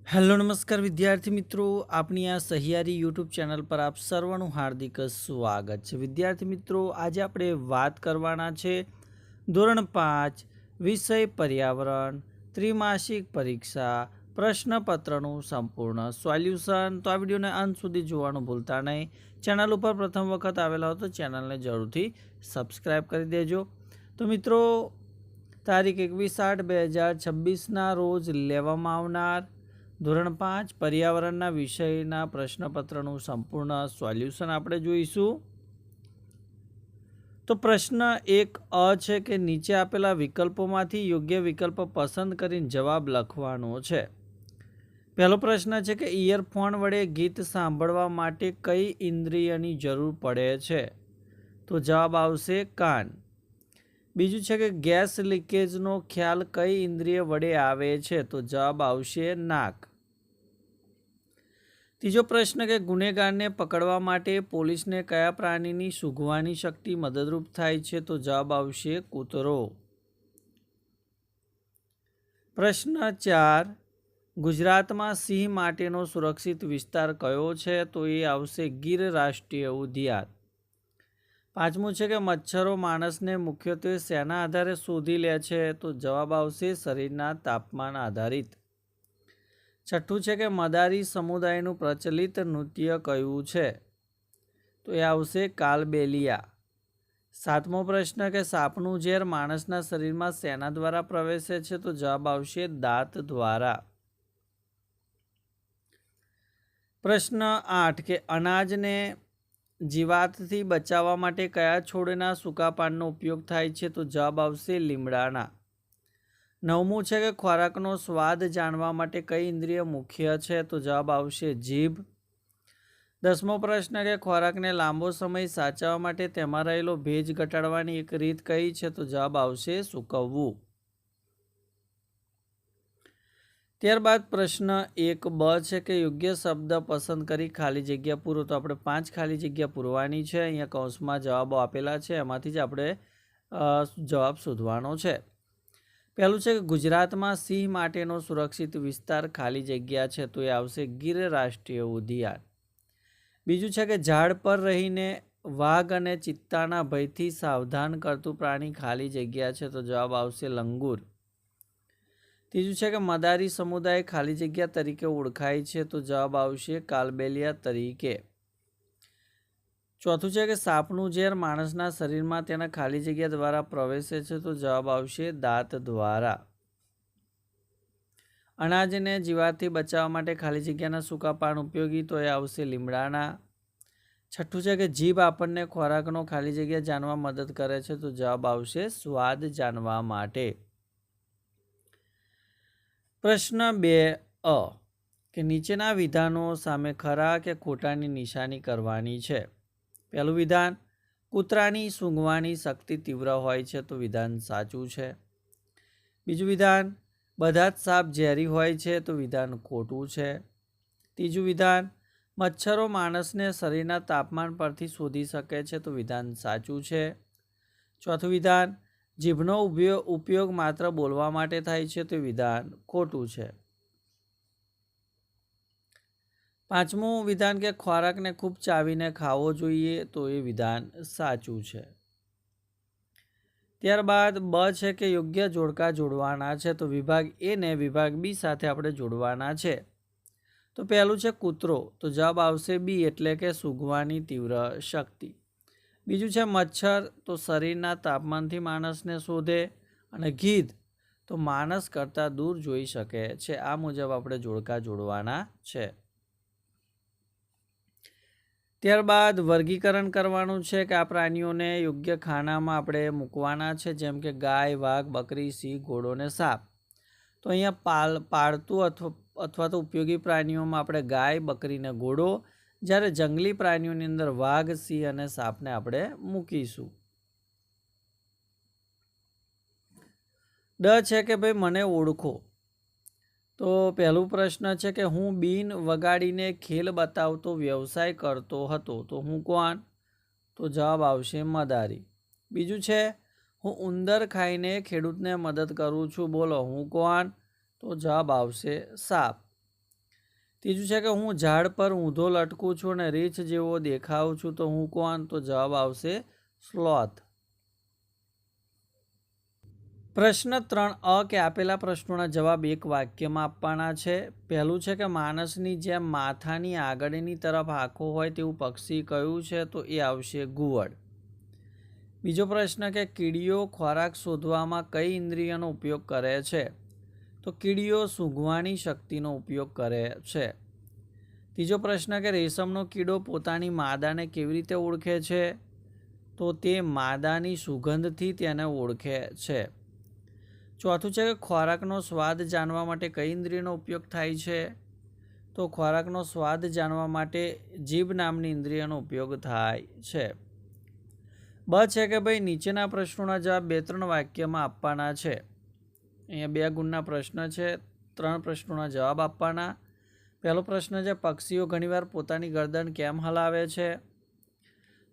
Hello નમસ્કાર વિદ્યાર્થી મિત્રો, આપણી આ સહિયારી યુટ્યુબ ચેનલ પર આપ સર્વનું હાર્દિક સ્વાગત છે। વિદ્યાર્થી મિત્રો, આજે આપણે વાત કરવાના છે ધોરણ 5 વિષય પર્યાવરણ ત્રિમાસિક પરીક્ષા પ્રશ્નપત્રનું સંપૂર્ણ સોલ્યુશન। તો આ વિડીયોને અંત સુધી જોવાનું ભૂલતા નહીં। ચેનલ ઉપર પ્રથમ વખત આવેલા હો તો ચેનલને જરૂરથી સબસ્ક્રાઈબ કરી દેજો। તો મિત્રો, તારીખ 21/8/2026ના રોજ લેવામાં આવનાર ધોરણ 5 પર્યાવરણના વિષયના પ્રશ્નપત્રનું સંપૂર્ણ સોલ્યુશન આપણે જોઈશું। તો પ્રશ્ન 1 છે કે નીચે આપેલા વિકલ્પોમાંથી યોગ્ય વિકલ્પ પસંદ કરીને જવાબ લખવાનો છે। પહેલો પ્રશ્ન છે કે ઇયરફોન વડે ગીત સાંભળવા માટે કઈ ઇન્દ્રિયની જરૂર પડે છે? તો જવાબ આવશે કાન। બીજું છે કે ગેસ લીકેજનો ખ્યાલ કઈ ઇન્દ્રિય વડે આવે છે? તો જવાબ આવશે નાક। ત્રીજો પ્રશ્ન કે ગુનેગારને પકડવા માટે પોલીસને કયા પ્રાણીની સૂંઘવાની શક્તિ મદદરૂપ થાય છે? તો જવાબ આવશે કૂતરો। પ્રશ્ન 4, ગુજરાતમાં સિંહ માટેનો સુરક્ષિત વિસ્તાર કયો છે? તો એ આવશે ગીર રાષ્ટ્રીય ઉદ્યાન। પાંચમું છે કે મચ્છરો માણસને મુખ્યત્વે શેના આધારે શોધી લે છે? તો જવાબ આવશે શરીરના તાપમાન આધારિત। છઠ્ઠું છે કે મદારી સમુદાયનું પ્રચલિત નૃત્ય કયું છે? તો એ આવશે કાલબેલિયા। સાતમો પ્રશ્ન કે સાપનું ઝેર માણસના શરીરમાં શેના દ્વારા પ્રવેશે છે? તો જવાબ આવશે દાંત દ્વારા। પ્રશ્ન 8 કે અનાજને જીવાતથી બચાવવા માટે કયા છોડના સૂકા પાનનો ઉપયોગ થાય છે? તો જવાબ આવશે લીમડાના। નવમું છે કે ખોરાકનો સ્વાદ જાણવા માટે કઈ ઇન્દ્રિય મુખ્ય છે? તો જવાબ આવશે જીભ। 10મો પ્રશ્ન કે ખોરાકને લાંબો સમય સાચવવા માટે તેમાં રહેલો ભેજ ઘટાડવાની એક રીત કઈ છે? તો જવાબ આવશે સૂકવવું। ત્યારબાદ પ્રશ્ન 1b છે કે યોગ્ય શબ્દ પસંદ કરી ખાલી જગ્યા પૂરો। તો આપણે 5 ખાલી જગ્યા પૂરવાની છે। અહીંયા કૌંસમાં જવાબો આપેલા છે, એમાંથી જ આપણે જવાબ શોધવાનો છે। પહેલું છે કે ગુજરાતમાં સિંહ માટેનો સુરક્ષિત વિસ્તાર ખાલી જગ્યા છે। તો એ આવશે ગીર રાષ્ટ્રીય ઉદ્યાન। બીજું છે કે ઝાડ પર રહીને વાઘ અને ચિત્તાના ભયથી સાવધાન કરતું પ્રાણી ખાલી જગ્યા છે। તો જવાબ આવશે લંગૂર। ત્રીજું છે કે મદારી સમુદાય ખાલી જગ્યા તરીકે ઓળખાય છે। તો જવાબ આવશે કાલબેલિયા તરીકે। ચોથું છે કે સાપનું ઝેર માણસના શરીરમાં તેના ખાલી જગ્યા દ્વારા પ્રવેશે છે। તો જવાબ આવશે દાંત દ્વારા। અનાજને જીવાતથી બચાવવા માટે ખાલી જગ્યાના સૂકા પાન ઉપયોગી। તો એ આવશે લીમડાના। છઠ્ઠું છે કે જીભ આપણને ખોરાકનો ખાલી જગ્યા જાણવા મદદ કરે છે। તો જવાબ આવશે સ્વાદ જાણવા માટે। પ્રશ્ન 2 કે નીચેના વિધાનો સામે ખરા કે ખોટાની નિશાની કરવાની છે। પહેલું વિધાન, કૂતરાની સૂંઘવાની શક્તિ તીવ્ર હોય છે। તો વિધાન સાચું છે। બીજું વિધાન, બધા જ સાપ ઝેરી હોય છે। તો વિધાન ખોટું છે। ત્રીજું વિધાન, મચ્છરો માણસને શરીરના તાપમાન પરથી શોધી શકે છે। તો વિધાન સાચું છે। ચોથું વિધાન, જીભનો ઉપયોગ માત્ર બોલવા માટે થાય છે। તો વિધાન ખોટું છે। પાંચમું વિધાન કે ખોરાકને ખૂબ ચાવીને ખાવો જોઈએ। તો એ વિધાન સાચું છે। ત્યારબાદ બ છે કે યોગ્ય જોડકા જોડવાના છે। તો વિભાગ એ ને વિભાગ બી સાથે આપણે જોડવાના છે। તો પહેલું છે કૂતરો। તો જવાબ આવશે બી એટલે કે સૂંઘવાની તીવ્ર શક્તિ। બીજું છે મચ્છર, તો શરીરના તાપમાનથી માણસને શોધે। અને ગીધ, તો માણસ કરતાં દૂર જોઈ શકે છે। આ મુજબ આપણે જોડકા જોડવાના છે। ત્યારબાદ વર્ગીકરણ કરવાનું છે કે આ પ્રાણીઓને યોગ્ય ખાનામાં આપણે મૂકવાના છે, જેમ કે ગાય, વાઘ, બકરી, સિંહ, ઘોડો ને સાપ। તો અહીંયા પાળતું અથવા તો ઉપયોગી પ્રાણીઓમાં આપણે ગાય, બકરી ને ઘોડો, જ્યારે જંગલી પ્રાણીઓની અંદર વાઘ, સિંહ અને સાપને આપણે મૂકીશું। ડ છે કે ભાઈ મને ઓળખો। તો પહેલું પ્રશ્ન છે કે હું બીન વગાડીને ખેલ બતાવતો વ્યવસાય કરતો હતો। તો હું કોણ? તો જવાબ આવશે મદારી। બીજું છે હું ઉંદર ખાઈને ખેડૂતને મદદ કરું છું। બોલો હું કોણ? તો જવાબ આવશે સાપ। ત્રીજું છે કે હું ઝાડ પર ઊંધો લટકું છું અને રીંછ જેવો દેખાઉં છું તો હું કોણ? તો જવાબ આવશે સ્લોથ. પ્રશ્ન 3 કે આપેલા પ્રશ્નોના જવાબ એક વાક્યમાં આપવાના છે. પહેલું છે કે માણસની જેમ માથાની આગળની તરફ આંખો હોય તેવું પક્ષી કયું છે? તો એ આવશે ઘુવડ. બીજો પ્રશ્ન કે કીડીઓ ખોરાક શોધવામાં કઈ ઇન્દ્રિયનો ઉપયોગ કરે છે? તો કીડીઓ સૂંઘવાની શક્તિનો ઉપયોગ કરે છે. ત્રીજો પ્રશ્ન કે રેશમનો કીડો પોતાની માદાને કેવી રીતે ઓળખે છે? તો તે માદાની સુગંધથી તેને ઓળખે છે. ચોથું છે કે ખોરાકનો સ્વાદ જાણવા માટે કઈ ઇન્દ્રિયનો ઉપયોગ થાય છે? તો ખોરાકનો સ્વાદ જાણવા માટે જીભ નામની ઇન્દ્રિયનો ઉપયોગ થાય છે. બ છે કે ભાઈ નીચેના પ્રશ્નોના જવાબ 2-3 વાક્યમાં આપવાના છે. અહીંયા 2 ગુણના પ્રશ્ન છે, 3 પ્રશ્નોના જવાબ આપવાના. પહેલો પ્રશ્ન છે પક્ષીઓ ઘણીવાર પોતાની ગરદન કેમ હલાવે છે?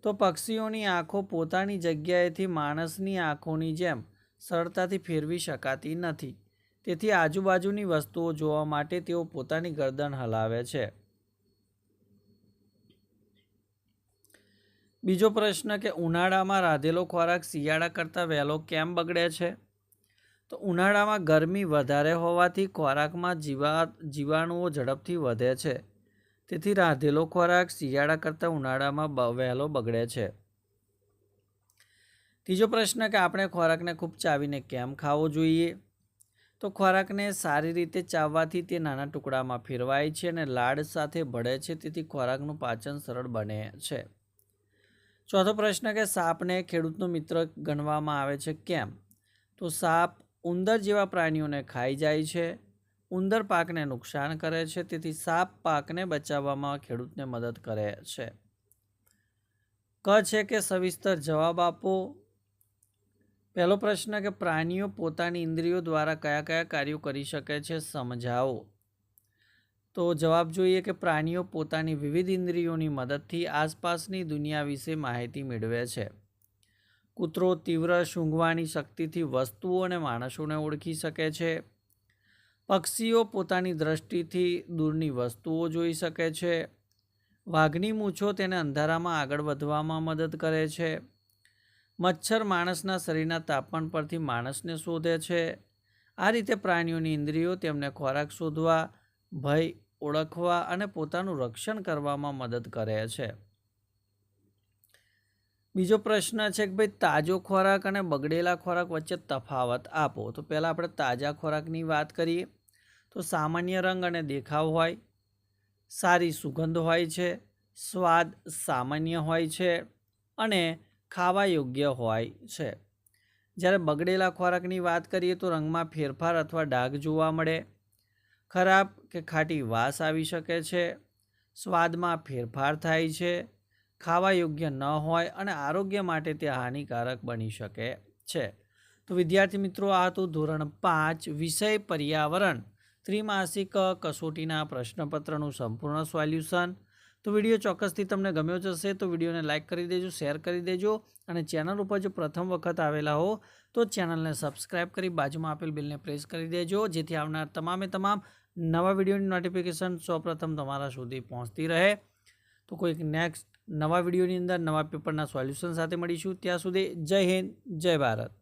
તો પક્ષીઓની આંખો પોતાની જગ્યાએથી માણસની આંખોની જેમ સરળતાથી ફેરવી શકાતી નથી. તેથી આજુબાજુની વસ્તુઓ જોવા માટે તેઓ પોતાની ગરદન હલાવે છે. બીજો પ્રશ્ન કે ઉનાળામાં રાંધેલો ખોરાક શિયાળા કરતાં વહેલો કેમ બગડે છે? તો ઉનાળામાં ગરમી વધારે હોવાથી ખોરાકમાં જીવાણુઓ ઝડપથી વધે છે. તેથી રાંધેલો ખોરાક શિયાળા કરતાં ઉનાળામાં વહેલો બગડે છે. ત્રીજો પ્રશ્ન કે આપણે ખોરાકને ખૂબ ચાવીને કેમ ખાવો જોઈએ? તો ખોરાકને સારી રીતે ચાવવાથી તે નાના ટુકડામાં ફેરવાય છે અને લાળ સાથે ભળે છે, તેથી ખોરાકનું પાચન સરળ બને છે. ચોથો પ્રશ્ન કે સાપને ખેડૂતનો મિત્ર ગણવામાં આવે છે કેમ? તો સાપ ઉંદર જેવા પ્રાણીઓને ખાઈ જાય છે. ઉંદર પાકને નુકસાન કરે છે, તેથી સાપ પાકને બચાવવામાં ખેડૂતને મદદ કરે છે. ક છે કે સવિસ્તર જવાબ આપો. પહેલો પ્રશ્ન કે પ્રાણીઓ પોતાની ઇન્દ્રિયો દ્વારા કયા કયા કાર્યો કરી શકે છે? સમજાવો. તો જવાબ જોઈએ કે પ્રાણીઓ પોતાની વિવિધ ઇન્દ્રિયોની મદદથી આસપાસની દુનિયા વિશે માહિતી મેળવે છે. કૂતરો તીવ્ર સૂંઘવાની શક્તિથી વસ્તુઓ અને માણસોને ઓળખી શકે છે. પક્ષીઓ પોતાની દ્રષ્ટિથી દૂરની વસ્તુઓ જોઈ શકે છે. વાઘની મૂછો તેને અંધારામાં આગળ વધવામાં મદદ કરે છે. મચ્છર માણસના શરીરના તાપમાન પરથી માણસને શોધે છે. આ રીતે પ્રાણીઓની ઇન્દ્રિયો તેમને ખોરાક શોધવા, ભય ઓળખવા અને પોતાનું રક્ષણ કરવામાં મદદ કરે છે. બીજો પ્રશ્ન છે કે ભાઈ તાજો ખોરાક અને બગડેલા ખોરાક વચ્ચે તફાવત આપો. તો પહેલાં આપણે તાજા ખોરાકની વાત કરીએ તો સામાન્ય રંગ અને દેખાવ હોય, સારી સુગંધ હોય છે, સ્વાદ સામાન્ય હોય છે અને ખાવા યોગ્ય હોય છે. જ્યારે બગડેલા ખોરાકની વાત કરીએ તો રંગમાં ફેરફાર અથવા ડાઘ જોવા મળે, ખરાબ કે ખાટી વાસ આવી શકે છે, સ્વાદમાં ફેરફાર થાય છે, ખાવા યોગ્ય ન હોય અને આરોગ્ય માટે તે હાનિકારક બની શકે છે. તો વિદ્યાર્થી મિત્રો, આ હતું ધોરણ 5 વિષય પર્યાવરણ ત્રિમાસિક કસોટીના પ્રશ્નપત્રનું સંપૂર્ણ સોલ્યુશન. તો વિડીયો ચોક્કસથી તમને ગમ્યો જ હશે તો વિડીયોને લાઇક કરી દેજો, શેર કરી દેજો અને ચેનલ ઉપર જો પ્રથમ વખત આવેલા હો તો ચેનલને સબસ્ક્રાઈબ કરી બાજુમાં આપેલ બેલને પ્રેસ કરી દેજો, જેથી આવનાર તમામ નવા વિડીયોની નોટિફિકેશન સૌપ્રથમ તમારા સુધી પહોંચતી રહે. તો કોઈક નેક્સ્ટ નવા વિડીયોની અંદર નવા પેપરના સોલ્યુશન સાથે મળીશું. ત્યાં સુધી જય હિન્દ, જય ભારત.